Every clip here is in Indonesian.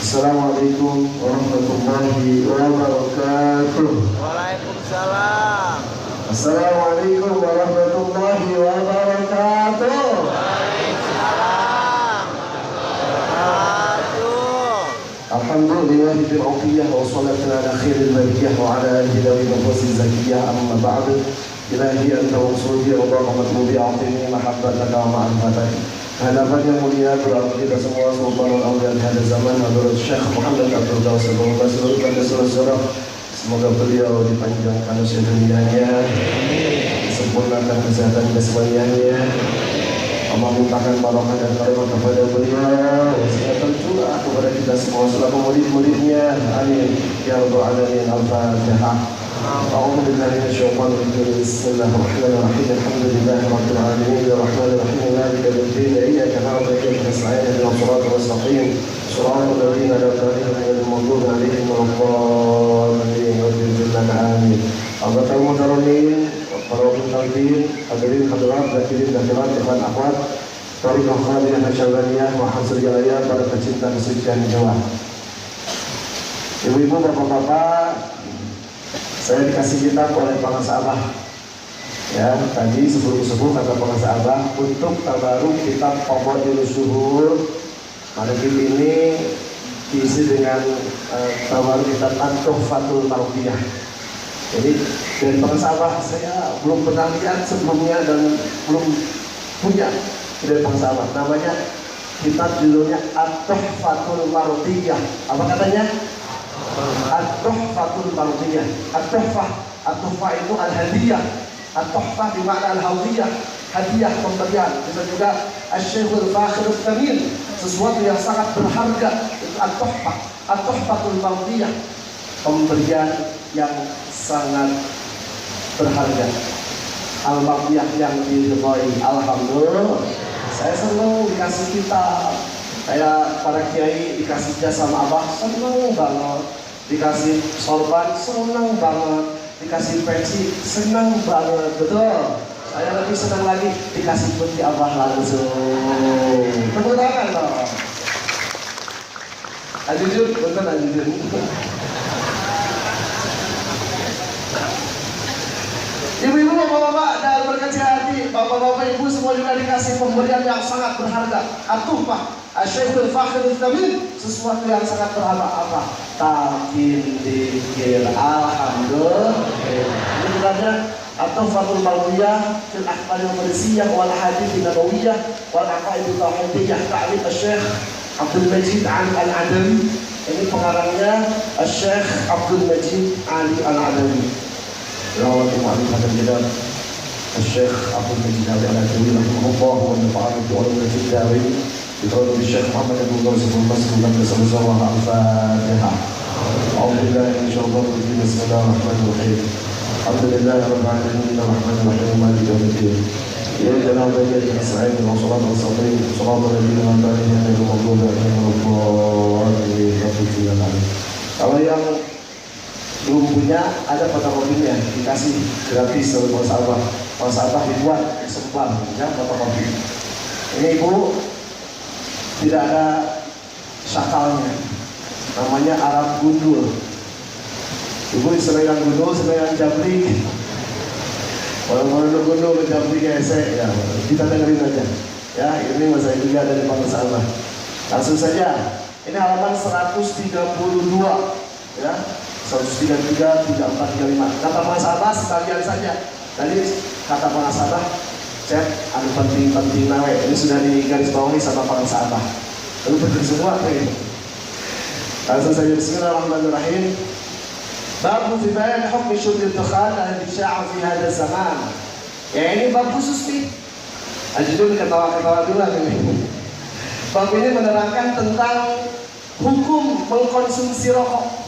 Assalamualaikum warahmatullahi wabarakatuh. Waalaikumsalam. Assalamualaikum warahmatullahi wabarakatuh. Waalaikumsalam. Wabarakatuh. Alhamdulillah bil afiyah wa salatu ala khairil bariyah wa ala alihi wa nafsi zakiyah amma ba'du. Ilahi anta usuli wa rahmatullahi a'tini mahabbataka wa ma'rifataka. Hadapan yang mulia berarti kita semua sultanul awliya di hadis zaman Hadrat Syekh Muhammad Abdul Qasim seluruh dan seluruh. Semoga beliau dipanjangkan usia dunianya, disempurnakan kesehatan kesemuanya. Allah mintakan barokah dan karunia kepada beliau, kesehatan juga kepada kita semua selaku murid-muridnya. Amin ya rabbal alamin. Al-Fatihah. أعوذ بالله من الشيطان الرجيم بسم الله الرحمن الرحيم الحمد لله رب العالمين الرحمن الرحيم مالك يوم الدين إياك نعبد وإياك نستعين اهدنا الصراط المستقيم صراط الذين أنعمت عليهم غير المغضوب عليهم ولا الضالين آمين. Al-Fatihah muhtaromin, para penonton, hadirin hadirat, zakirin zakirat, ikhwan akhwat, Tariqah Khadijah Nasyawaliyah, Mahasiswa Jalaya, para pecinta kesucian jiwa. Ibu-ibu, bapak-bapak, saya dikasih kitab oleh pengasas Abah. Ya, tadi subuh kata pengasas Abah untuk tabaruk kitab Fadhailus Syuhur. Manaqib ini diisi dengan tabaruk kitab At-Tuhfatul Marudiyah. Jadi dari pengasas Abah saya belum pernah lihat sebelumnya dan belum punya dari pengasas Abah. Namanya kitab judulnya At-Tuhfatul Marudiyah. Apa katanya? At-Tuhfatul Marudiyah. At-Tuhfah itu al-hadiyah. At-Tuhfah bermakna al-hawiyah, hadiah pemberian. Bisa juga Asy-Syekhul Fakhir Al-Thamin, sesuatu yang sangat berharga. Itu At-Tuhfah. At-Tuhfatul Marudiyah, pemberian yang sangat berharga. Al-Marudiyah yang diridhai. Alhamdulillah. Saya senang dikasih kitab. Saya para kiai dikasih jasa sama Abah, senang banget. Dikasih sorban, senang banget. Dikasih pensi, senang banget. Betul. Saya lebih senang lagi dikasih putih Abah langsung. Tepuk tangan dong. Jujur, bener jujur. Ibu-ibu, bapak-bapak, dan berkecil hati, bapak-bapak, ibu semua juga dikasih pemberian yang sangat berharga. At-Tuhfah, Asy-Syekhul Fakhir Al-Thamin, sesuatu yang sangat berharga. Apa? Talqin dzikir. Alhamdulillah. Ini bukannya At-Tuhfatul Marudiyah fil Ahkamil Qudsiyyah wal Hadits Nabawiyah wal Aqaid Tauhidiyah ta'lif Asy-Syeikh Abdul Majid Ali Al-Adawi. Ini pengarangnya Asy-Syeikh Abdul Majid Ali Al-Adawi. Rawat Mu'alifat al-Jadab Al-Syeikh Abdul Majid Ali Al-Adawi rahimahullah wa nafa'ana bi'ulum al-Jiddawi biqawli Syekh Muhammad Abdul Qasim al-Masri dan bersama-sama. Al-Fatihah. A'udzubillahi minasyaitonir rajim. Bismillahirrahmanirrahim. Alhamdulillahi rabbil alamin arrahmanir rahim maliki yaumiddin. Iyyaka na'budu wa iyyaka nasta'in ihdinas siratal mustaqim siratal ladzina an'amta 'alaihim ghairil maghdubi 'alaihim waladdallin. Kalau yang belum punya, ada fotokopinya, dikasih gratis oleh Mas Abah dibuat sempal ya fotokopi. Ini ibu tidak ada syakalnya, namanya Arab gundul. Ibu sering gundul, sering jabrik. Kalau gundul jabrik ya kita dengerin aja. Ya, ini masa juga dari Mas Abah. Langsung saja. Ini halaman 132 ya. 133, 34, 35. Kata pengasabah sekalian saja. Tadi kata pengasabah, cek ada penting-penting nawe. Ini sudah digarisbawahi sama pengasabah. Lalu penting semua kayak. Langsung saja bismillahirrahmanirrahim. Bab fi bayan hukm syurb ad-dukhan al-syaa'a fi hadha zaman. Ya ini bab khusus nih. Ajudul ketawa-ketawa dulu ini. Bab ini menerangkan tentang hukum mengkonsumsi rokok.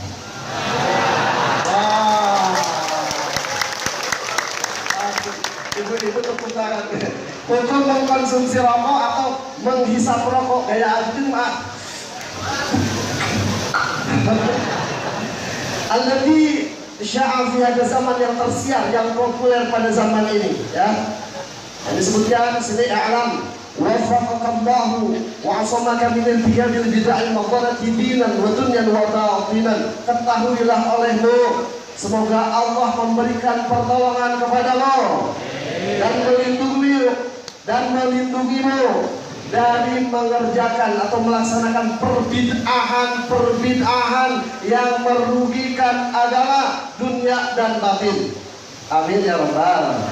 Ibu-ibu tepuk tangan. Hukum mengkonsumsi rokok atau menghisap rokok gaya anjing mah. Alladhi sya'a fi hadha zaman, yang tersiar, yang populer pada zaman ini ya. Yang disebutkan sini i'lam وفقك الله وعصمك من ارتكاب البدع المضرة دينا ودنيا وباطنا. Ketahuilah olehmu, semoga Allah memberikan pertolongan kepadamu dan melindungimu dari mengerjakan atau melaksanakan perbid'ahan yang merugikan agama, dunia dan batin. Amin ya rabbal.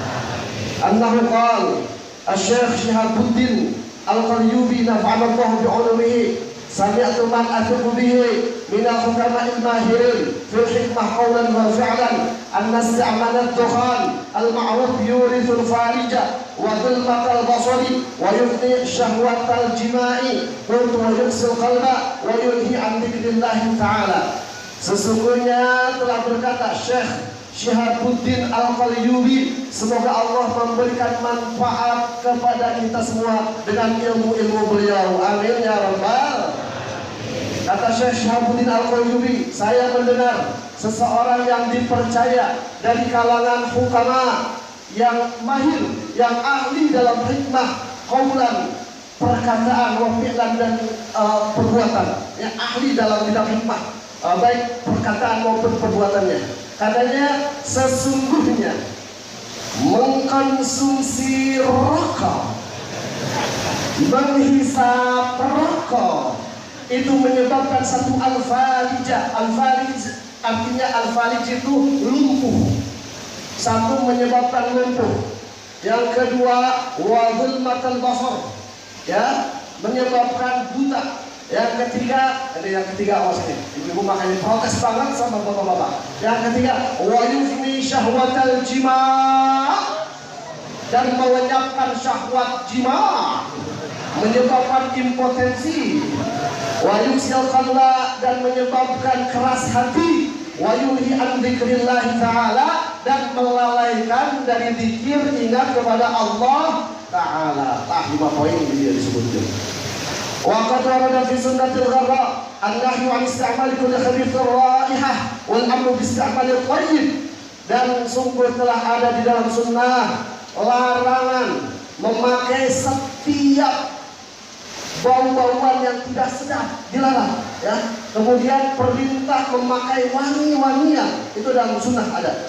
Annahu qala Asy-Syaikh Syihabuddin Al-Qaryubi nafa'ana Allah bi'ulumihi sami'tu man athiqu bihi min al-hukama al-mahirin fil hikmah qawlan wa fi'lan anna isti'mal ad-dukhan al-ma'ruf yurithu al-farija wa dhulmat al-basari wa yufni syahwat al-jima'i wa yughsil qalba wa yulhi an dzikrillah ta'ala. Sesungguhnya telah berkata Syekh Syihabuddin Al-Qaryubi, semoga Allah memberikan manfaat kepada kita semua dengan ilmu-ilmu beliau. Amin ya rabbal. Kata Syekh Syihabuddin Al-Qaryubi, saya mendengar seseorang yang dipercaya dari kalangan hukama yang mahir, yang ahli dalam hikmah, qaulan, perkataan, wa fi'lan dan perbuatan, yang ahli dalam bidang hikmah, baik perkataan maupun perbuatannya. Katanya sesungguhnya mengkonsumsi rokok, menghisap rokok itu menyebabkan satu al-falija. Al-falij artinya al-falij itu lumpuh. Satu menyebabkan lumpuh. Yang kedua wadul matal basar, ya, menyebabkan buta. Yang ketiga, awas nih, ibu-ibu makanya protes banget sama bapak-bapak. Yang ketiga, wa yufni syahwatal jima', dan melenyapkan syahwat jima', menyebabkan impotensi. Wa yughsil qalba, dan menyebabkan keras hati. Wa yulhi an dzikrillah ta'ala, dan melalaikan dari zikir ingat kepada Allah Ta'ala. 5 poin dia disebutkan. وقد ورد في سنة الغراء النهي عن استعمال كل خبيث الرائحة والأمر باستعمال الطيب. Dan sungguh telah ada di dalam sunnah larangan memakai setiap bau-bauan yang tidak sedap, dilarang, ya. Kemudian perintah memakai wangi-wangian, itu dalam sunnah ada.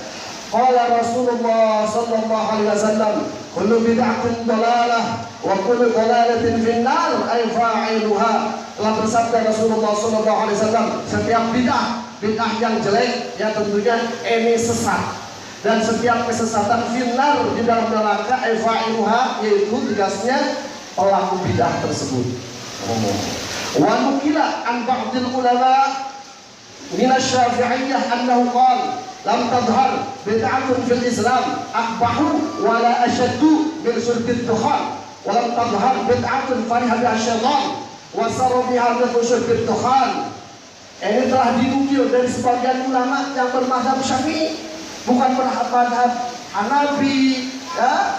Qala Rasulullah sallallahu alaihi wasallam, kullu bid'atin dalalah wa kullu dalalatin finnar ay fa'iluha. Telah bersabda Rasulullah sallallahu alaihi wasallam, setiap bid'ah yang jelek ya tentunya ini sesat, dan setiap kesesatan finnar, di dalam neraka, ay fa'iluha, yaitu tegasnya pelaku bid'ah tersebut. Wa nukila an ba'dil ulama min asy-Syafi'iyyah annahu qala lam tadhhar bid'atun fil Islam akbahu wa la ashaddu min syurbid dukhan wa lam tadhhar bid'atun fariha biha syaitan wa sarra biha mithlu syurbid dukhan. Ini telah dinukil dari sebagian ulama yang bermadzhab Syafi'i, bukan bermadzhab Hanafi, ya,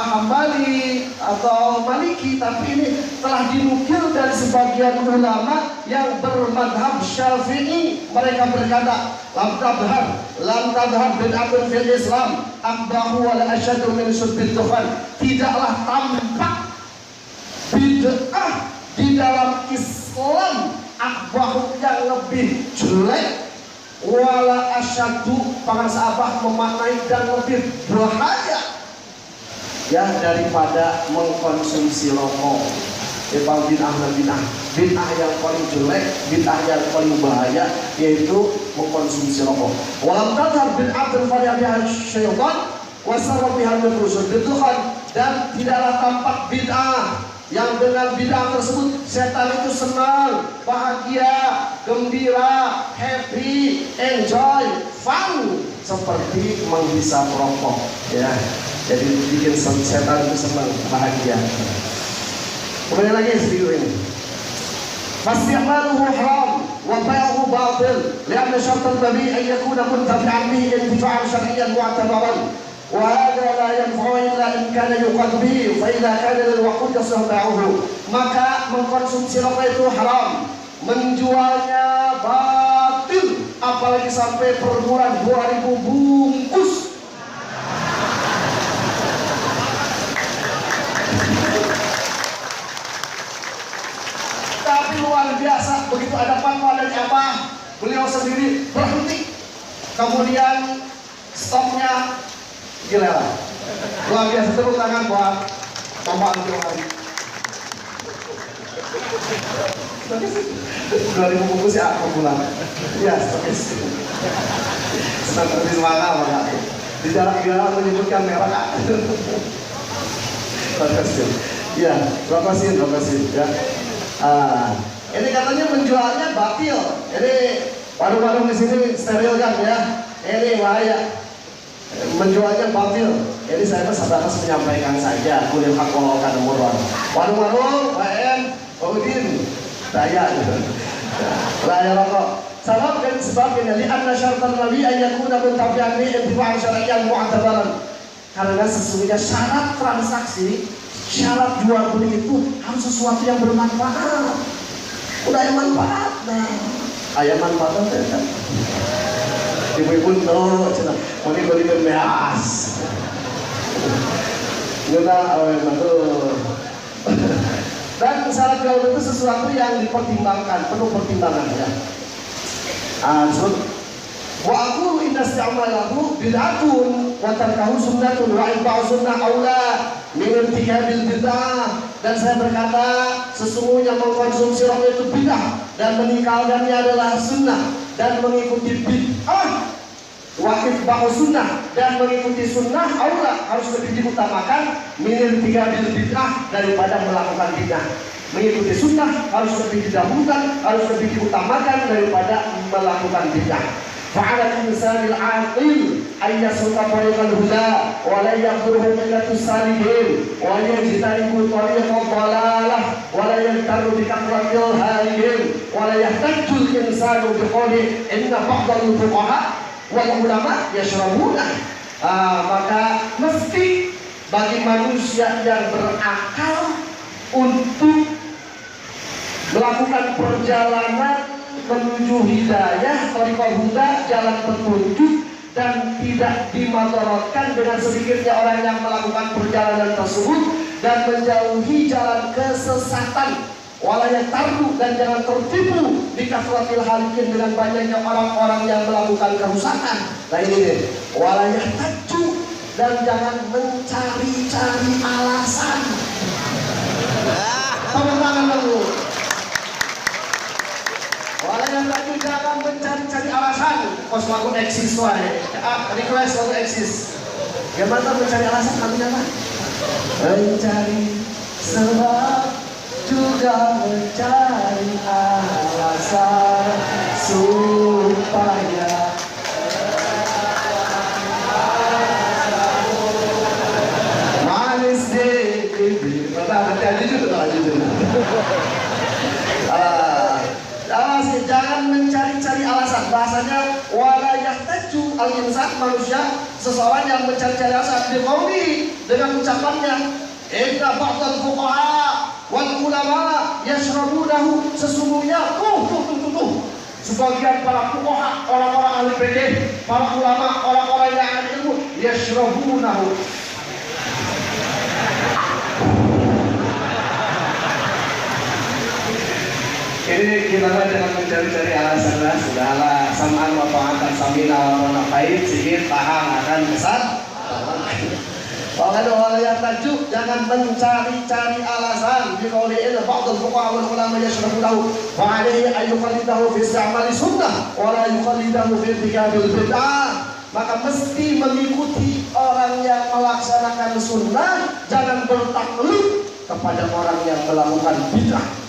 Hambali atau Maliki, tapi ini telah dinukil dari sebagian ulama yang bermadhab Syafi'i. Mereka berkata, lam tadhhar bid'atun fil Islam akbahu wa la asyaddu min syurbid dukhan. Tidaklah tampak bid'ah di dalam Islam akbahu, yang lebih jelek, wala asyaddu, pangan sahabat memaknai, dan lebih bahaya, ya, daripada mengkonsumsi rokok. Bid'ah yang paling jelek, bid'ah yang paling bahaya, yaitu mengkonsumsi rokok. Walam tadhhar bid'atun fariha biha syaitan wa sarra biha mithlu syurbid dukhan. Dan tidaklah tampak bid'ah yang dengan bid'ah tersebut setan itu senang, bahagia, gembira, happy, enjoy, fun, seperti menghisap rokok, ya. Jadi bikin setan itu senang, bahagia. Kemudian lagi sedikit ini. Fasti'maluhu haram wa bai'uhu batil, li'anna syartan babi an yakuna muntafi'an bihi intifa'an syar'iyyan mu'tabaran. وهذا لا ينفع إلا إن كان يقاد به فإذا كان للوقود يصح بيعه. Maka mengkonsumsi rokok itu haram, menjualnya batil, apalagi sampai per bulan 2000 bungkus. begitu ada fatwa dari Abah, beliau sendiri berhenti. Kemudian stoknya gila lah. Luar biasa, tepuk tangan buat Bapak Antiwari. 2000 bungkus ya aku pulang. Iya, stokis. Senang di semangat Pak. Di jalan menyebutkan merek. Terima kasih. Iya, terima kasih ya. Ini katanya menjualnya batil. Ini warung-warung di sini steril kan ya. Ini bahaya. Menjualnya batil. Jadi saya sebatas menyampaikan saja kulil haq walau kana murran. Warung-warung, PM, Udin, saya raya rokok. Sabab dan sebabnya li'anna syartan nabi an yakuna muntafi'an bi intifa'an syar'iyyan mu'tabaran. Karena sesungguhnya syarat transaksi, syarat jual beli itu harus sesuatu yang bermanfaat. Udah yang manfaat, nah ayam manfaatnya kan. Ibu-ibu no, cina, mau beli beras. Nggak, betul. Dan syarat jual beli itu sesuatu yang dipertimbangkan, penuh pertimbangan ya. Wa aku inna isti'malahu bid'atun wa tarkahu sunnatun wa ibba'u sunnah aula min irtikabil bid'ah. Dan saya berkata sesungguhnya mengkonsumsi rokok itu bid'ah dan meninggalkannya adalah sunnah, dan mengikuti bid'ah wa ibba'u sunnah dan mengikuti sunnah aula harus lebih diutamakan min irtikabil bid'ah daripada melakukan bid'ah. Mengikuti sunnah harus lebih didahulukan, harus lebih diutamakan daripada melakukan bid'ah. Fa'ala al-insanil 'aqil ay yasluka tariqal huda wa la yaqduruhu millatus salihin wa yajtanibu tariqad dhalalah wa la yantaru bi kathratil halihin wa la yahtajul insanu bi qawli inna ba'dal fuqaha wal ulama yashrabuna. Maka mesti bagi manusia yang berakal untuk melakukan perjalanan menuju hidayah, tariqah huda, jalan petunjuk, dan tidak dimadarotkan dengan sedikitnya orang yang melakukan perjalanan tersebut, dan menjauhi jalan kesesatan, walayah tardu, dan jangan tertipu di kasratil halikin dengan banyaknya orang-orang yang melakukan kerusakan. Nah ini deh, walayah taju, dan jangan mencari-cari alasan. Tepuk tangan dulu. Walayah taju, jangan mencari-cari alasan. Kos lagu eksis wae. Request lagu eksis. Gimana mencari alasan kami apa? Mencari sebab juga mencari alasan supaya manis deh. Jangan mencari-cari alasan. Bahasanya walayah taju al-insan, manusia, seseorang yang mencari-cari alasan diqauli dengan ucapannya inna ba'dal fuqaha wal ulama yashrabunahu, sesungguhnya sebagian para fuqaha, orang-orang ahli fikih, para ulama, orang-orang yang ahli ilmu, yashrabunahu. Ini kita jangan mencari-cari alasan lah, sudahlah, sam'an wa ta'atan samina wa ta'nafaid, sedikit paham akan besar. Kalau orang yang tajuk jangan mencari-cari alasan. Biqaulihi ba'dul fuqaha wal ulama yashrabunahu wa 'alaihi ay yuqallidahu fi istimali sunnah wa la yuqallidahu fi irtikabil bid'ah. Maka mesti mengikuti orang yang melaksanakan sunnah, jangan bertaklid kepada orang yang melakukan bid'ah.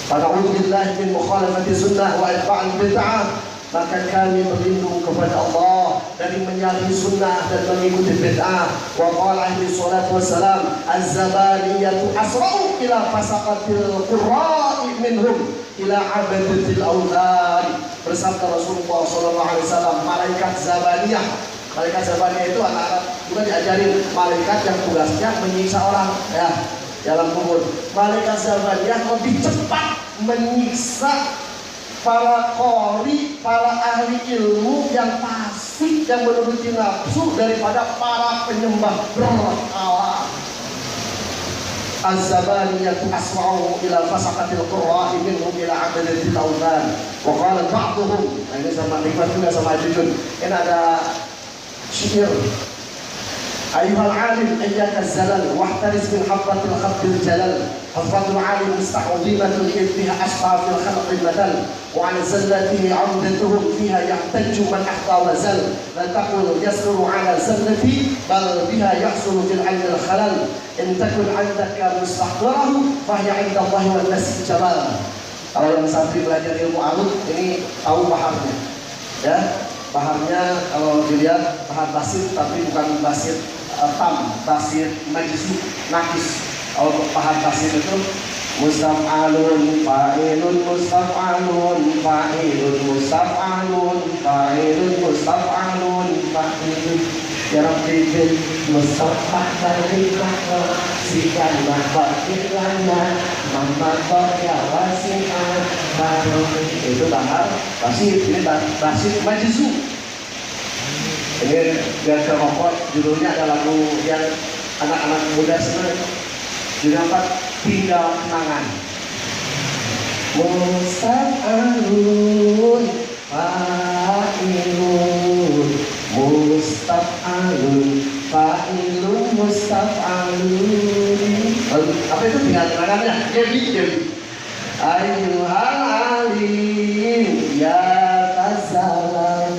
Fa'udzubillahi min mukhalafati sunnah wa itba'il bid'ah. Maka kami berlindung kepada Allah dari menyalahi sunnah dan mengikuti bid'ah. Wa qala alaihi salatu wassalam az-zabaniyatu asra'u ila fasaqatil qurra'i minhum ila abadatil awzan. Bersabda Rasulullah SAW, malaikat zabaniyah. Malaikat zabaniyah itu anak-anak juga diajarin malaikat yang tugasnya menyiksa orang ya dalam kubur. Malaikat zabaniyah lebih cepat menyiksa para qori, para ahli ilmu yang fasik, yang menuruti nafsu daripada para penyembah berhala. الزبانية أسرعوا إلى فسقة القراء منهم إلى عبدة الأوثان. وقال بعضهم, nah ini sama nikmat juga sama jujur. Ini ada syair. Ayuhal alim iyyaka zalal wahtaris min habbatil khabdil jalal. Hafadul alim musta'udimatun idbiha asfa fil khalqi badal. Wa an zallatihi amdatuhum fiha yahtajju man ahta wa zal. La taqul yasru ala zallati bal biha yahsulu fil ilmi al khalal. In takun 'indaka mustahqirahu fahiya 'inda Allahi wan nasi jabal. Kalau yang santri belajar ilmu arut ini tahu baharnya. Ya, baharnya kalau dilihat bahar basit tapi bukan basit tam, basit majzi, nakis. Kalau bahar basit itu mustaf'alun fa'ilun mustaf'alun fa'ilun mustaf'alun fa'ilun mustaf'alun fa'ilun ya rabbi bil mustaf'al baliklah sikan mahbatilana mamatoya wasi'an baru itu bahar basit. Ini basit majzu. Ini biar terhopot, judulnya ada lagu yang anak-anak muda senang. Judulnya apa? Tinggal Kenangan. Mustaf'alun fa'ilun mustaf'alun fa'ilun mustaf'alun. Apa itu tinggal kenangannya? Dewi. Ayyuhal alim ya tazalam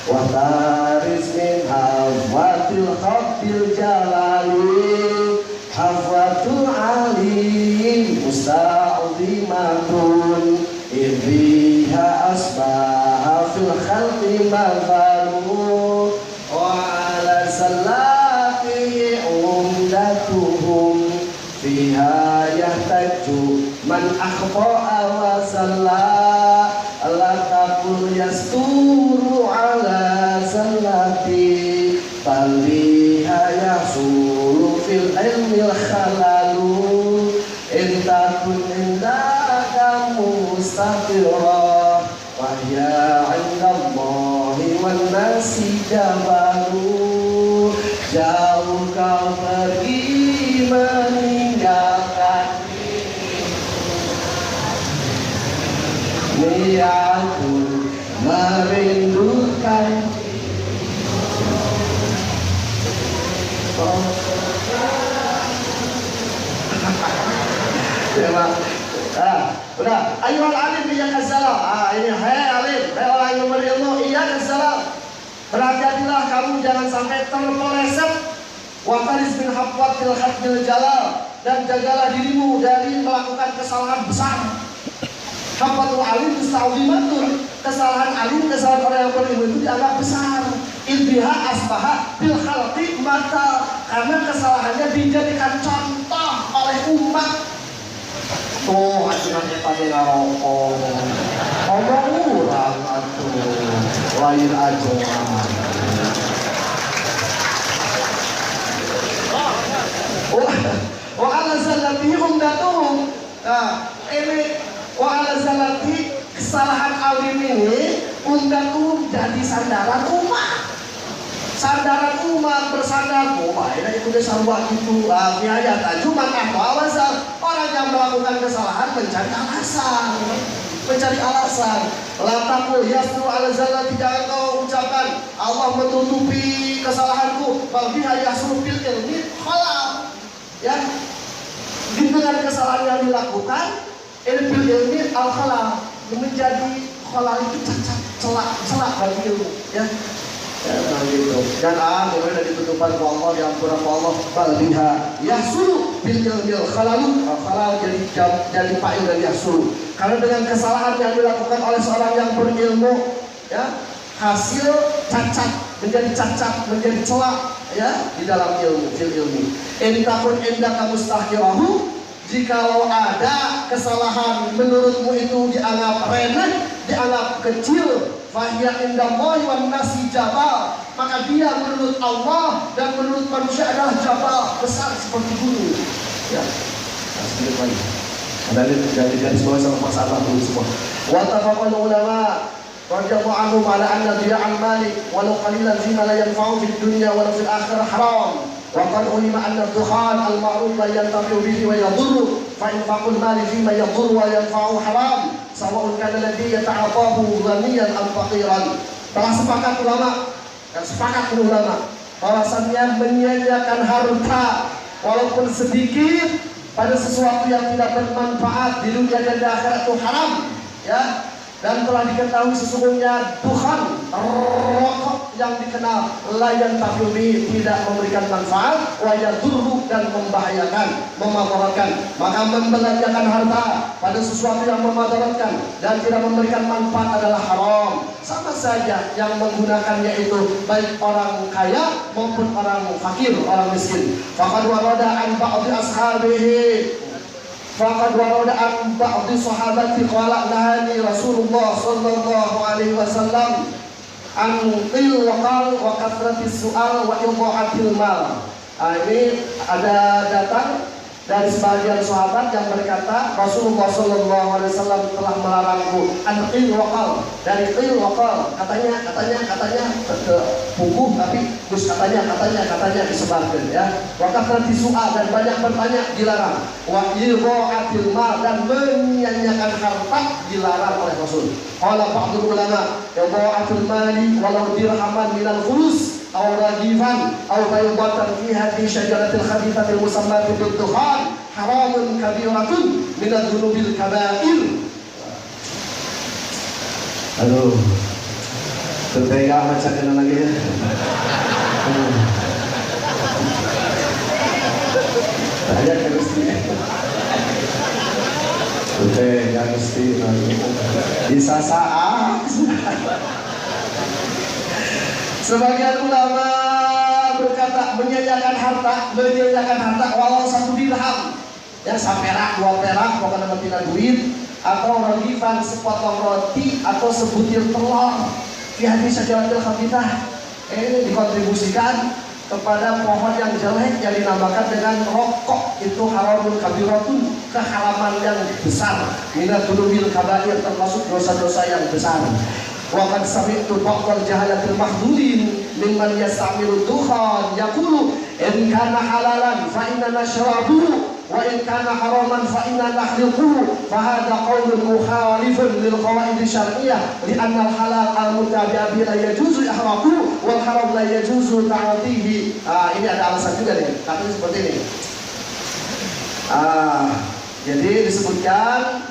wa taris min hawatil khabdil jalali. Hafwatul alim musta'udimatun idhiha asbaha fil khalqi mafaru. Wa ala salati umdatuhum fiha yahtajju man akhta'a wa salla. La taqul yasturu ala salati bal biha yahsulu fil ilmi al khalalu. In takun indaka mustaqirah wa hiya 'inda Allahi wan nasi jabalu. Jauh kau pergi meninggalkan niatku merindukan. Udah. Ayuhal alim iyyaka salam. Ini hai alim, hai orang yang berilmu, iyyaka salam. Berhati-hatilah kamu jangan sampai terpeleset. Wa taris min habbatil khabdil jalal, dan jagalah dirimu dari melakukan kesalahan besar. Habbatul alim musta'udimatun, kesalahan alim, kesalahan orang yang berilmu itu dianggap besar. Idbiha asbaha bil khalqi mata, karena kesalahannya dijadikan contoh oleh umat. Tuh, akhirnya pada ngarokok ngomong urang atuh lain aja. Wa ala zallati umdatuhum. Nah, ini wa ala zallati, kesalahan alim ini umdatuhum jadi sandaran umat. Sandaran umat bersandar, ini itu dia sarwa gitu. Biaya cuma awasal. Orang yang melakukan kesalahan mencari alasan. La taqul yasru ala zallati, jangan kau ucapkan Allah menutupi kesalahanku. Bal biha yasru fil ilmi khalal. Ya, dengan kesalahan yang dilakukan ini fil ilmi al khalal, menjadi khalal itu cacat, celak bagi ilmu. Ya. Gitu. Dan mulai dari tutupan Allah yang pura Allah balbiha yahsulu bil ilmil khalalu, khalal jadi fa'il dari yahsulu. Karena dengan kesalahan yang dilakukan oleh seorang yang berilmu, ya, hasil cacat menjadi celak, ya, di dalam ilmu, fil ilmi. In takun indaka mustahqirahu, jikalau ada kesalahan menurutmu itu dianggap remeh, dianggap kecil, fahya indallahi wan nasi jabal, maka dia menurut Allah dan menurut manusia adalah jabal, besar seperti gunung. Ya, sedikit lagi. Ada dari garis bawah sama Mas Abah dulu semua. Wa tafaqal ulama radhiyallahu anhum ala anna diya'al malik walau qalilan fima la yanfa'u fid dunya walau fil akhirah haram. Wa qad ulima anna ad-dukhan al-ma'ruf la yantafi'u bihi wa yadurru fa infaqul mali fima yadurru wa yanfa'u haram sawa'un kana alladhi yata'atahu ghaniyan am faqiran. Telah sepakat ulama bahwasannya menyia-nyiakan harta walaupun sedikit pada sesuatu yang tidak bermanfaat di dunia dan di akhirat itu haram, ya. Dan telah diketahui sesungguhnya Tuhan rokok yang dikenal layan tafiubi tidak memberikan manfaat, wayadurru dan membahayakan, memadaratkan. Maka membelanjakan harta pada sesuatu yang memadaratkan dan tidak memberikan manfaat adalah haram. Sama saja yang menggunakannya itu baik orang kaya maupun orang fakir, orang miskin. Faqad warada an ba'di ashabihi Faqad warada an ba'di sahabati qala nahani Rasulullah sallallahu alaihi wasallam an qil wa qal wa kathratis su'al wa idha'atil mal. Ini ada datang dari sebagian sahabat yang berkata Rasulullah sallallahu alaihi wasallam telah melarangku an qil wa qal, dari qil wa qal, katanya ke buku tapi terus katanya disebarkan, ya. Wa kathratis su'al, dan banyak bertanya dilarang. Wa idha'atil mal, dan menyia-nyiakan harta dilarang oleh Rasul. Qala ba'dul ulama idha'atul mali walau dirhaman minal khulus aw ragifan aw baydatan fiha fi syajaratil khabithatil musammati bid-dukhan haramun kabiratun min adz-dzunubil kaba'ir. Aduh, tertega macam lagi ya. Saya mesti tertega mesti bisa saat. Sebagian ulama berkata menyia-nyiakan harta walau 1 dirham, ya, saperak, 2 perak, pokoknya tidak duit, atau ragifan, sepotong roti, atau sebutir telur. Fi hadis syajaratil khabithah, ini dikontribusikan kepada pohon yang jelek yang dinamakan dengan rokok. Itu haramun kabiratun, keharaman yang besar, minad dzunubil kaba'ir, termasuk dosa-dosa yang besar. Wa qad sami'tu ba'dal jahalatil mahdudin mimman yasta'milu dukhan yaqulu in kana halalan fa inna nashrabuhu wa in kana haraman fa inna nahriquhu fa hadha qaulun mukhalifun lil qawaid syar'iyyah li anna al halal al mutabi'a bi la yajuzu ihraquhu wal haram la yajuzu ta'atihi. Ini ada alasan juga nih, katanya seperti ini. Jadi disebutkan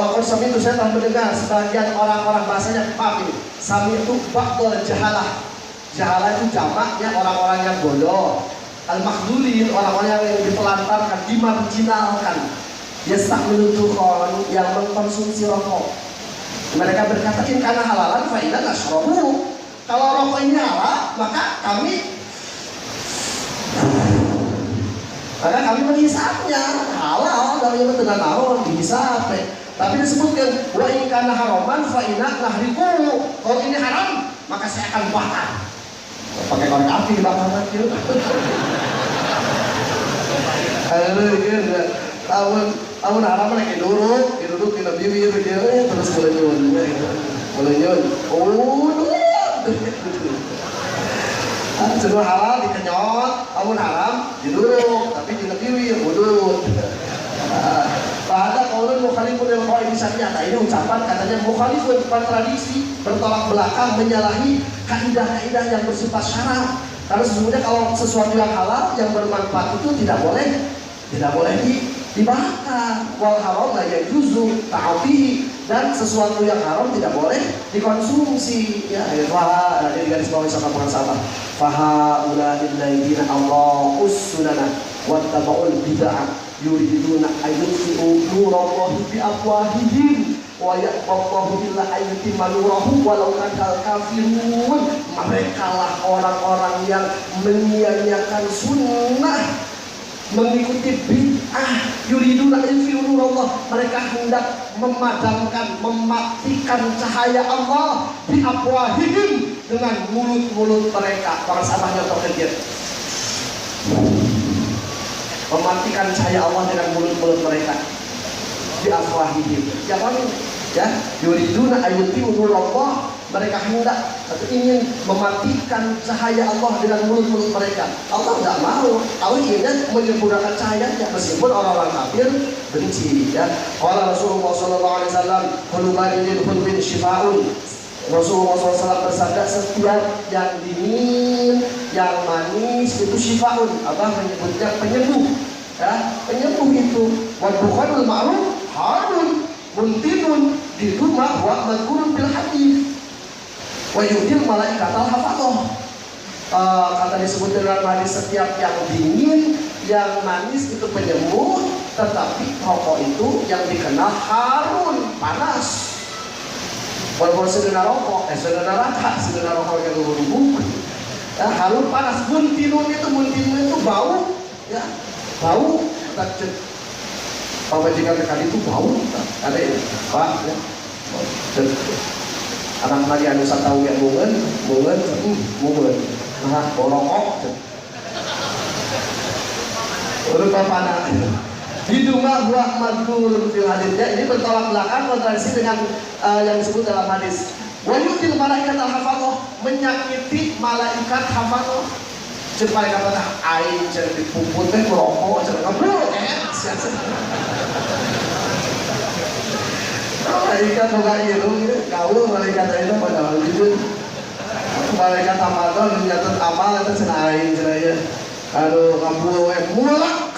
waktu sami itu saya telah mendengar sebagian orang-orang bahasanya ini sami itu ba'dul jahalah. Jahalah itu jamaknya orang-orang yang bodoh. Al-makhdulin, orang-orang yang ditelantarkan, dimarginalkan. Yasta'milu dukhan, yang mengkonsumsi rokok. Mereka berkata in kana halalan fa inna nashrabuhu. Kalau rokok ini halal, maka kami menghisapnya. Halal dari dengan naon dihisap. Tapi disebutkan wa in kana haraman fa inna nahriquhu. Kalau ini haram, maka saya akan bakar. Pakai korek api dibakar gitu. Tahun haram lagi duduk di bibir dia terus melenyun. Semua halal dikenyot, tahun haram diduduk, tapi di bibir udut. Pada kaulun mukhalifun lil qawaid syar'iyyah. Ini ucapan katanya mukhalifun, kontradiksi, bertolak belakang, menyalahi kaidah-kaidah yang bersifat syarak. Karena sesungguhnya kalau sesuatu yang halal yang bermanfaat itu tidak boleh dibakar. Wal haram la yajuzu ta'atihi, dan sesuatu yang haram tidak boleh dikonsumsi. Ya, ini garis bawah sama sahabat. Faha ulil laidina Allahus sunana wattaba'ul bid'ah yuriduna ayyutfi'u nurallahi bi afwahihim wa ya'allahu illa ayyutimma nurahu walau kadal kafirun. Mereka lah orang-orang yang menyia-nyiakan sunnah, mengikuti bid'ah. Yuriduna ayyutfi'u nurallah, mereka hendak memadamkan, mematikan cahaya Allah bi afwahihim, dengan mulut-mulut mereka. Para sahabatnya terkejut, mematikan cahaya Allah dengan mulut-mulut mereka bi afwahihim. Ya, yuriduna ayyutfi'u nurallah, mereka hendak atau ingin mematikan cahaya Allah dengan mulut-mulut mereka. Allah nggak mau. Allah ingin menyempurnakan cahayanya meskipun orang-orang kafir benci. Ya, kalau Rasulullah SAW kulubari bin shifaun. Rasulullah SAW bersabda, setiap yang dingin, yang manis itu syifaun. Abah menyebutnya penyembuh. Ya, penyembuh itu. Wadukhanul ma'ruf harun muntinun itu mah wa madkurun bil hadis. Wa yudil malaikat al-hafadhah. Kata disebut dalam hadis, setiap yang dingin, yang manis itu penyembuh, tetapi rokok itu yang dikenal harun, panas. Walaupun sedena rokok, sedena rokok yang berhubung, ya, harus panas. Muntinun itu bau, ya, bau. Takut, kalau jika kali itu bau, ada ya, pak, ya, anak lagi anu tahu yang mungen, nah, rokok, urut apa nak? Hidungnya buat madkur fil hadisnya. Ini bertolak belakang kontradiksi dengan yang disebut dalam hadis. Wayutil malaikat al-hafadhah, menyakiti malaikat hafadhah. Cek malaikat kata aing cek dipuput teh rokok cek ngobrol malaikat boga ieu gaul malaikat itu pada wujud. Malaikat hafadhah nyatet amal eta cenah aing cenah. Aduh ngambul we mulak.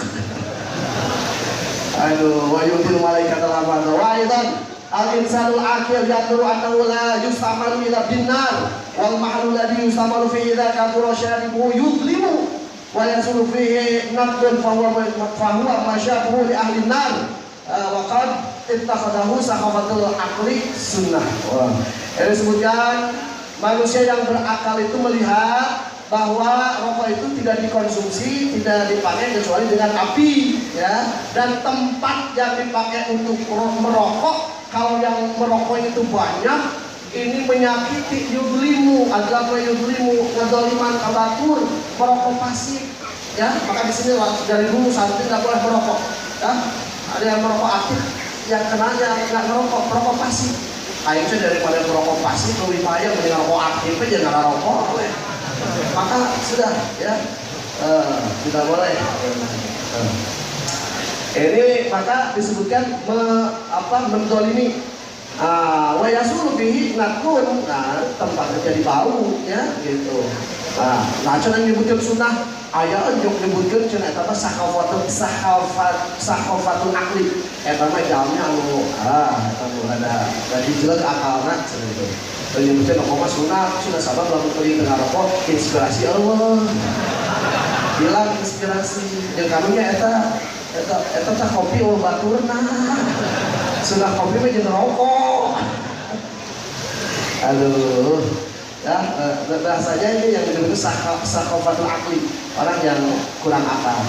Aduh, wa yudil malaikat al-hafadhah. Wa aidan al-insanul aqil yaqulu annahu la yustamalu ila binnar wal mahlu ladhi yustamalu fi idza kathura syaribu yudlimu wa yasulu fihi naqdun fa huwa masyabuhu li ahli nar wa qad ittakhadahu sahabatul aqli sunnah. Ini disebutkan manusia yang berakal itu melihat bahwa rokok itu tidak dikonsumsi, tidak dipakai kecuali dengan api, ya. Dan tempat yang dipakai untuk merokok, kalau yang merokok itu banyak, ini menyakiti yudlimu, adalah yudlimu, ngedoliman kabatur, merokok pasif, ya. Maka di sini dari dulu santri tidak boleh merokok, ya. Ada yang merokok aktif, yang kenanya nggak merokok pasif. Akhirnya daripada merokok pasif lebih bahaya mendingan rokok aktif aja nggak rokok. Maka sudah, ya, tidak boleh. Ini maka disebutkan mendolimi. Wa yasulu bihi nakun, tempatnya jadi bau, ya, gitu. Nah, cenah nyebutkeun sunnah, aya anjuk nyebutkeun cenah eta mah sahafatul aqli. Eta mah jalmi anu eta mah rada dijeleg akalna cenah itu. Menyebutkan rokok sunat sabar lalu pergi tengah rokok inspirasi Allah bilang inspirasi yang kamunya eta tak kopi baturna sunat kopi mah jeung rokok. Aduh, ya, bahasanya ini yang disebut sakhafatul aqli, orang yang kurang akal.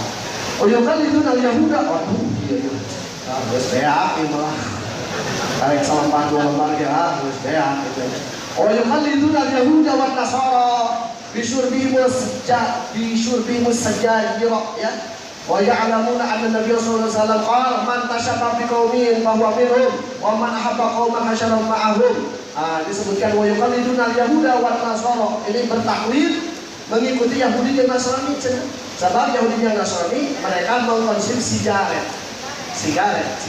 Oh ya kan itu nal Yahuda, waduh iya terus beak malah tarik sama dua lembar ya, terus beak gitu. Oh ya kan itu nal Yahuda wa Nasara bisyurbimus sajajira, ya. Wa ya'lamuna anna Nabiy sallallahu alaihi wasallam qala man tashabbaha biqaumin fa huwa minhum wa man ahabba qauman hasyara ma'ahum. Disebutkan wa yuqalliduna al-yahuda wa nasara. Ini bertaklid mengikuti Yahudi dan Nasrani. Sebab Yahudi dan Nasrani mereka mengkonsumsi sigaret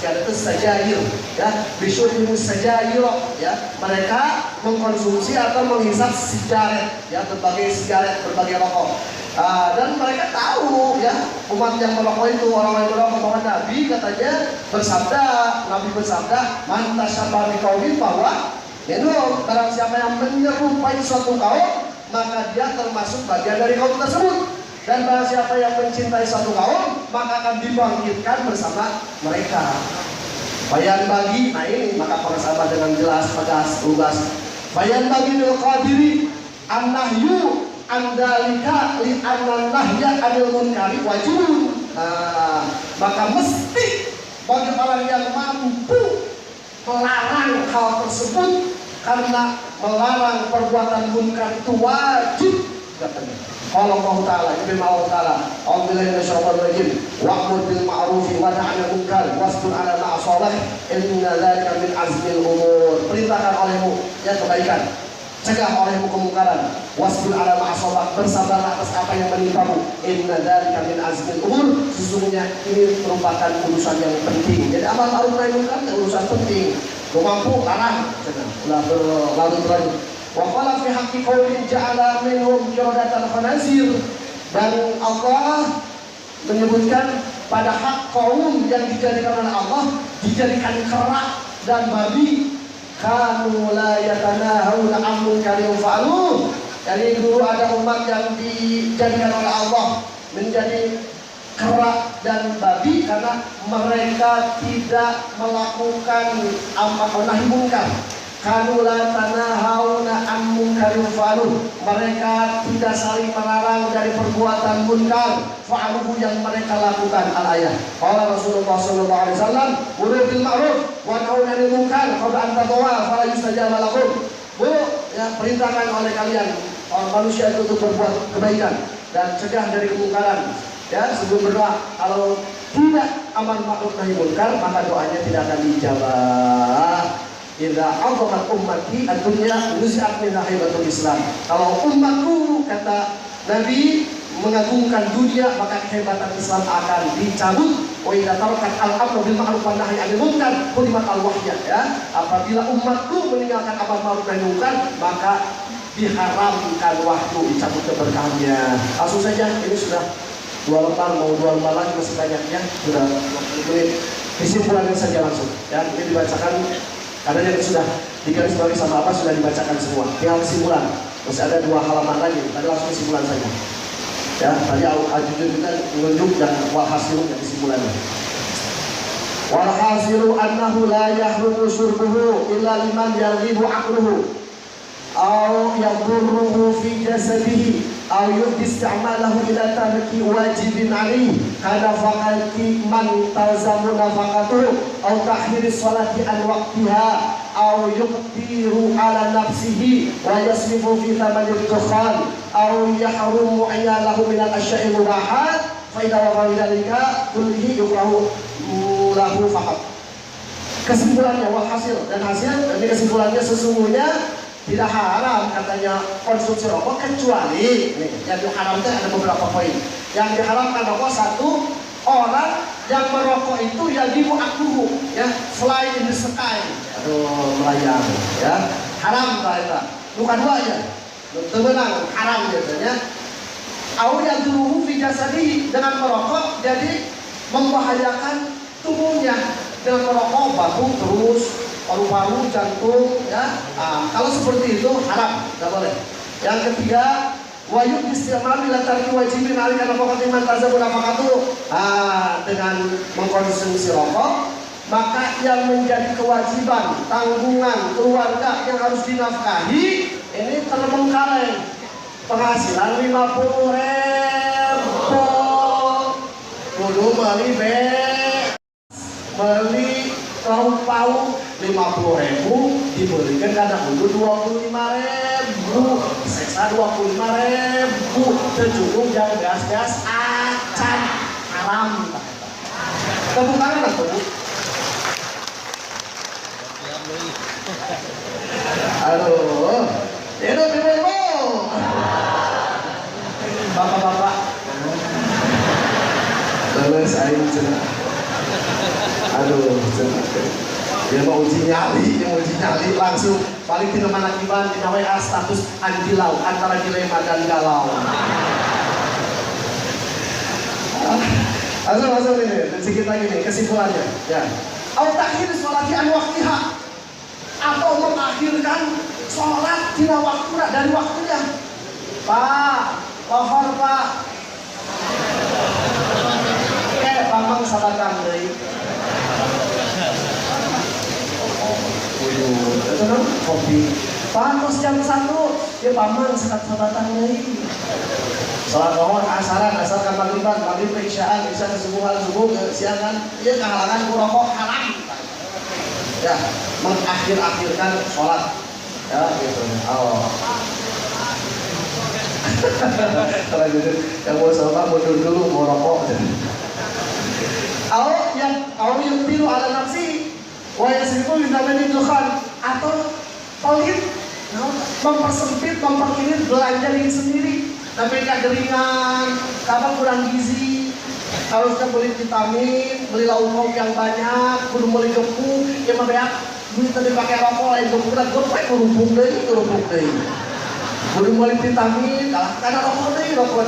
itu sajair, ya, bisyurbimus sajair, ya. Mereka mengkonsumsi atau menghisap sigaret, ya, berbagai rokok. Dan mereka tahu, ya, umat yang merokok itu, orang yang merokok, bahwa Nabi katanya Nabi bersabda, man tashabbaha biqaumin bahwa barang siapa yang menyerupai suatu kaum, maka dia termasuk bagian dari kaum tersebut. Dan barang siapa yang mencintai suatu kaum, maka akan dibangkitkan bersama mereka. Bayan bagi, nah ini maka para sahabat dengan jelas, tegas, lugas. Bayan bagi bil qadiri an-nahyu andalika li an-nahya anil munkari wajibun. Maka mesti bagi orang yang mampu melarang hal tersebut, karena melarang perbuatan munkar itu wajib, katanya. Allah Ta'ala, Ibn Allah Ta'ala, Alhamdulillah syaitanir rajim, wa'mur bil ma'rufi wa nahy 'anil munkar wasbir 'ala ma asabak inna dzalika min azmil umur. Perintahkan olehmu yang kebaikan Cegah olehmu kemungkaran. Wasbir ala ma'asobak, bersabarlah atas apa yang menimpamu. Inna dzalika min azmil umur, sesungguhnya ini merupakan urusan yang penting. Jadi amal ma'ruf nahi munkar urusan penting. Lu mampu larang, ulah berlarut-larut. Wa qala fi haqqi qaumin ja'ala minhum qiradatan khanazir, dan Allah menyebutkan pada hak kaum yang dijadikan oleh Allah, dijadikan kera dan babi. Kanu la yatanahawna an munkarin fa'aluh. Jadi dulu ada umat yang dijadikan oleh Allah menjadi kera dan babi karena mereka tidak melakukan amar nahi munkar. Kanu la yatanahawna an munkarin fa'aluh. Mereka tidak saling melarang dari perbuatan munkar fa'aluhu yang mereka lakukan. Al-ayah. Qala Rasulullah sallallahu alaihi wasallam, "Muru bil ma'ruf wa nahy 'anil munkar qabla an tadwa fala yustajaba lakum." Ya, perintahkan oleh kalian manusia itu untuk berbuat kebaikan dan cegah dari kemungkaran. Ya, sebelum berdoa, kalau tidak amar ma'ruf nahi munkar, maka doanya tidak akan dijawab. Idza 'azamat ummati ad-dunya nuzi'at min haibatul Islam. Kalau umatku, kata Nabi, mengagungkan dunia, maka kehebatan Islam akan dicabut. Wa idza tarakat al-amru bil ma'ruf wan nahyi 'anil munkar qudimat al-wahya. Ya, apabila umatku meninggalkan amar ma'ruf nahi munkar, maka diharamkan wahyu, dicabut keberkahannya. Langsung saja, ini sudah 2 lembar, mau 2 lembar lagi masih banyak ya. Sudah 20 menit. Kesimpulannya saja langsung. Ya, ini dibacakan karena yang sudah digarisbawahi sama apa sudah dibacakan semua. Tinggal kesimpulan. Masih ada 2 halaman lagi. Tadi langsung kesimpulan saja. Ya, tadi Al-Jujur kita menunjuk dan walhasil dan kesimpulannya. Walhasilu annahu la yahrumu syurbuhu illa liman yaghibu aqluhu aw yadurruhu fi jasadihi aw yu'ti isti'malahu ila tarki wajibin alaihi kana faqati man talzamu nafaqatuhu aw ta'khiri sholati an waqtiha aw yuqtiru ala nafsihi wa yasrifu fi thamanid dukhan aw yahrumu ayalahu min al-asya'i mubahat fa idza waqa dzalika kullihi yukrahu lahu faqat. Kesimpulannya walhasil, dan hasil dari kesimpulannya sesungguhnya tidak haram katanya konsumsi rokok, kecuali nih, yang diharamkan ada beberapa poin. Yang diharamkan rokok, 1, orang yang merokok itu ya dimu'akluhu, ya, fly in the sky, aduh melayang, ya, haram lah itu. Bukan 2 ya, temenang haram biasanya. Au yang dulu fi jasadihi, dengan merokok jadi membahayakan tubuhnya. Dengan merokok batuk terus, paru-paru, jantung, ya. Kalau seperti itu haram, tidak boleh. Yang ketiga, wayuk istimal bila tarki wajibin alika nafaqati man tazabu nafaqatuh. Dengan mengkonsumsi rokok, maka yang menjadi kewajiban, tanggungan keluarga yang harus dinafkahi ini terbengkalai. Penghasilan 50.000, kudu beli pauk 50.000 dibelikan kadang dulu 25.000, seksa 25.000, tercukup jangan gas-gas acan haram. Kebukaran atau bu? Aduh, hidup ibu-ibu, bapak-bapak, leles aing cenah. Aduh, dia mau uji nyali langsung paling tidak manakiban di WA status andilau antara dilema dan galau. Langsung ini sedikit lagi nih kesimpulannya. Ya, au takhir sholati an waqtiha, atau mengakhirkan sholat tina waktunya, dari waktunya. Pak, pohon Pak. Pamang sabatang deui. Kopi. Panos jam 1, dia pamang sabatang deui. Salat pohon asaran, asar ka maghriban, maghrib ke isyaan, isya ke subuhan, subuh ke siangan, ieu kahalangan ku rokok haram. Ya, mengakhir-akhirkan sholat. Ya, gitu. Oh. Kalau gitu, yang mau sholat mundur dulu, mau rokok. Au yang biru ala nafsi, wa yasrifu min thamani dukhan, atau pelit mempersempit, memperkilit belanja diri sendiri. Tapi kegeringan, kapan kurang gizi, harusnya beli vitamin, beli lauk yang banyak, kudu beli gepuk, ya mah beak, duit tadi pakai rokok lain gepuk dan gepuk kerupuk deh. Kudu beli vitamin, karena rokok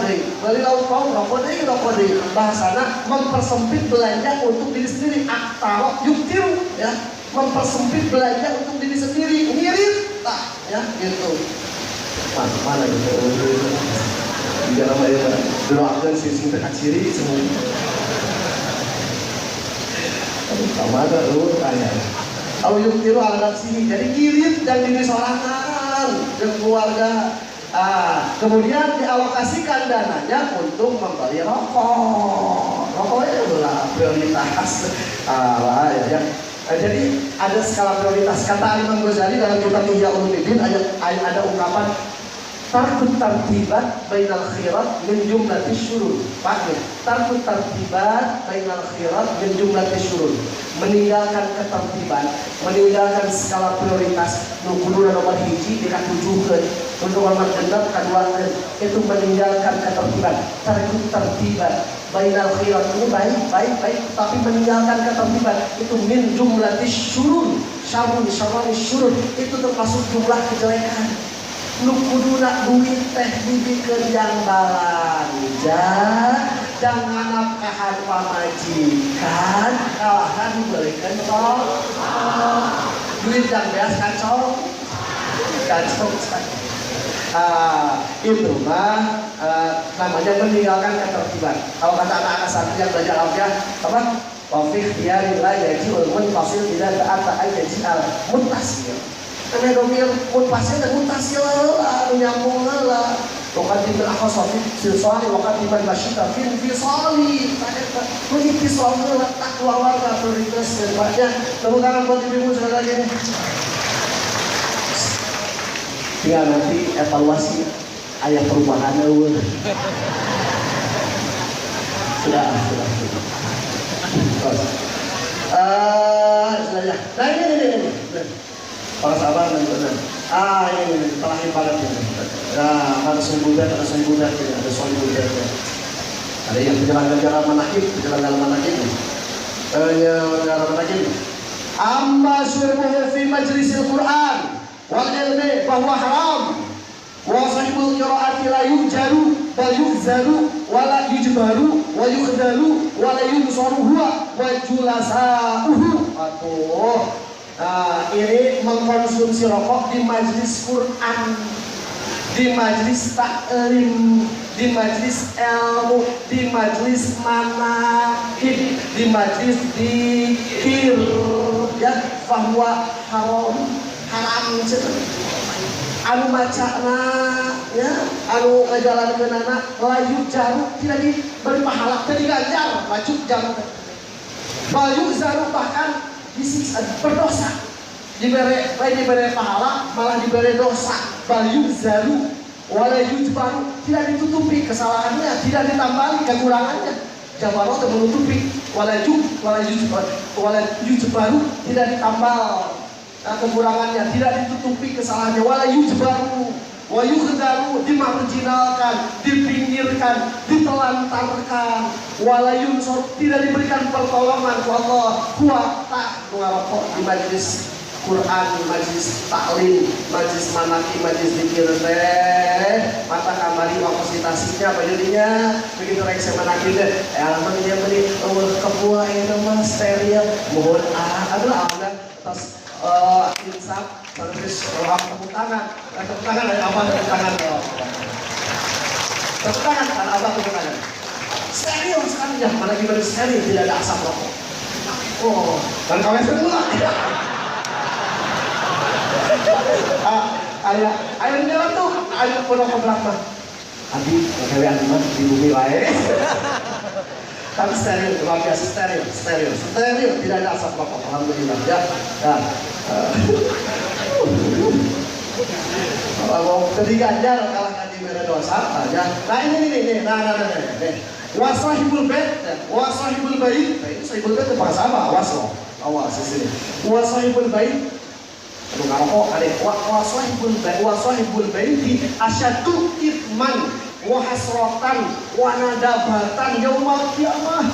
deh, beli lauk rokok deh. Bahasana mempersempit belanja untuk diri sendiri, aktaro yuktir, ya, mempersempit belanja untuk diri sendiri, ngirit, ya, gitu. Mana gitu? Di dalam ayat doakan sisi dekat ciri semua. Sama ada lu tanya. Au yuktiru ala nafsihi, jadi girit dan diri sorangan dan keluarga. Kemudian dialokasikan dananya untuk membeli rokok. Rokoknya adalah prioritas. Ya. Jadi ada skala prioritas. Kata Imam Ghazali dalam kitab Ihya Ulumuddin ada ungkapan tarkut tartibat bainal khairat min jumlatis syurur. Tarkut tartibat bainal khairat min jumlatis syurur. Meninggalkan ketertiban, meninggalkan skala prioritas nu kudu nomor hiji dikatujukeun, untuk nomor genep kaduakeun, itu meninggalkan ketertiban. Tarkut tartibat bainal khairat ini baik, tapi meninggalkan ketertiban itu min jumlatis syurur. Syarun syurur itu termasuk jumlah kejelekan. Nu kuduna duit teh dibikeun jang balanja, jangan nafkahan pamajikan, kalahan dibelikeun duit jang beas kacau. Itu mah namanya meninggalkan ketertiban. Kalau kata anak-anak santri yang belajar alfiah, apa? Wafik tiarillah yaji ulmun fasil tidak ta'ata yaji al-muntasir. Karena domir muntasir dan muntasir nyambung lah. Wakat tiba akhasafi silsali, wakat tiba basyita fin fisali. Ini fisali lah takwa warga prioritas daripadanya. Tepuk tangan buat ibu sekali lagi nih. Tinggal nanti evaluasi ayat perubahan sudah. Nah ini. Para sahabat dan benar. Ini terakhir banget ini. Nah, ada sumbudat, ada soal budat. Ada yang penjelasan manakib. Penjelasan manakib. Amma syurbuhu fi majlisil Quran wal ilmi bahwa haram. Wa sahibul qiraati la yujaru bal yuzaru wa la yujbaru wa yukhdalu wa la yunsaru huwa wa julasa'uhu. Ini mengkonsumsi rokok di majelis Quran, di majelis taklim, di majelis ilmu, di majelis manaqib, di majelis dzikir, ya, bahwa haram anu macana, ya, anu ngajalankeunana layu jaru tidak diberi pahala, tidak diganjar, maju jaru. Bayu zaru bahkan disiksa, berdosa, diberi pahala malah diberi dosa. Bayu zaru walayu baru tidak ditutupi kesalahannya, tidak ditambahi kekurangannya. Jabarot menutupi walayu baru tidak ditambal kekurangannya, tidak ditutupi kesalahannya. Walayu baru wayu kedaru dimarginalkan, dipinggirkan, ditelantarkan. Walayun tidak diberikan pertolongan. Allah kuat ngarokok di majelis Quran, majelis taklim, majelis manaki, majelis zikir teh mata kamari wapositasinya bajadinya begitu rek saya manaki teh alaman dia beli kebuah itu mah steril mohon adalah atas insaf terus tepuk tangan dari abang, tepuk tangan kan abang, tepuk tangan steril sekali ya, mana gimana steril, tidak ada asap rokok. Dan kawin semua ayah jalan tuh, ayah pondok berapa? Adi, kalian mah di bumi lain. Tapi steril, luar biasa steril, tidak ada asap rokok. Alhamdulillah ya. Kalau diganjar kalahkan di mere dosa aja. Nah ini. Wasahibul bait, wasahibul bait. Nah, ini sahibul bait itu bahasa apa? Awas di sini. Wasahibul bait Anu ngarokok ade wa sahibul baiti asyaddu ithman wa hasratan wa nadabatan yaumal qiyamah.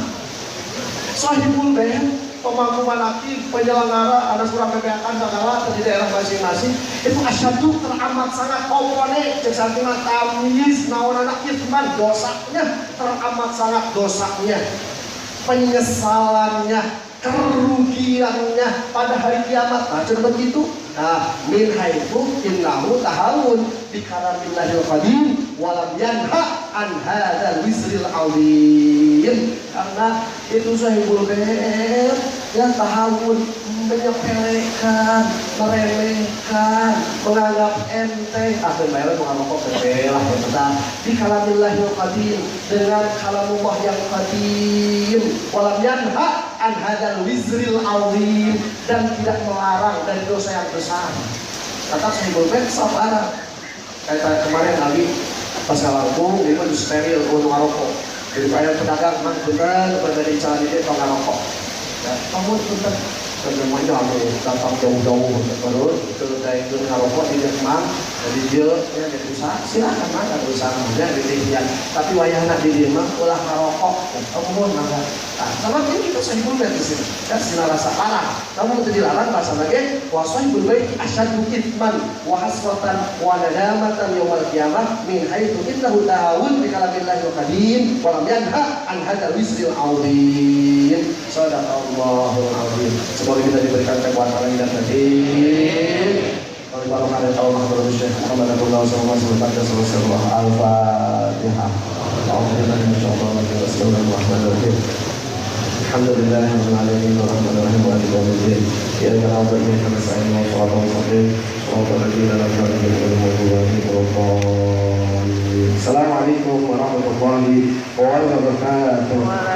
Sahibul bait, pemangku manaki, penyelenggara, ada surat kegiatan segala di daerah masing-masing itu asyadu teramat sangat kompone cek santina tamis naon anak ithman dosanya teramat sangat dosanya penyesalannya kerugiannya pada hari kiamat. Nah coba begitu. Nah min haitsu innahu tahawun bi karamillahil qadim walam yanha an hadzal wisril azim. Karena itu sahibul bait yang tahawun menyepelekan, meremehkan, menganggap enteng. Sebenarnya menganggap lah ya betul. Di kalamillahil qadim dengan kalamullah yang qadim walam yanha an hadzal wisril azim dan tidak melarang dari dosa yang besar. Kata sahibul bait sabar. Kayak kemarin Ali pas kalangkung itu steril untuk ngarokok. Jadi kayak pedagang mah bener berbeda cara dia kalau ngarokok. Ya, kamu bener semuanya kamu datang jauh-jauh terus itu dari itu ngarokok di Jerman jadi dia ya usaha silakan mah ada usaha muda di Indonesia tapi wayahna di dia mah ulah ngarokok kamu mau mangga. Nah, sama ini kita sahibul bait di sini. Dan sila rasa parah. Kamu itu dilarang bahasa lagi wa sahibul bait asyaddu ithman wa hasratan wa nadamatan yaumil qiyamah min haitsu innahu ta'awun bi kalamillahi wa qadim wa lam yanha an hadzal wisril azim. Sadaqallahul azim. Semoga kita diberikan kekuatan dan batin. Kalau barokah dan taubat kepada Syekh Muhammad Abdullah sallallahu alaihi wasallam al-Fatihah. Alhamdulillah insyaallah. Alhamdulillah rabbil alamin arrahmanir rahim maliki yaumiddin. Iyyaka na'budu wa iyyaka nasta'in ihdinas siratal mustaqim siratal ladzina an'amta 'alaihim. Assalamualaikum warahmatullahi wabarakatuh.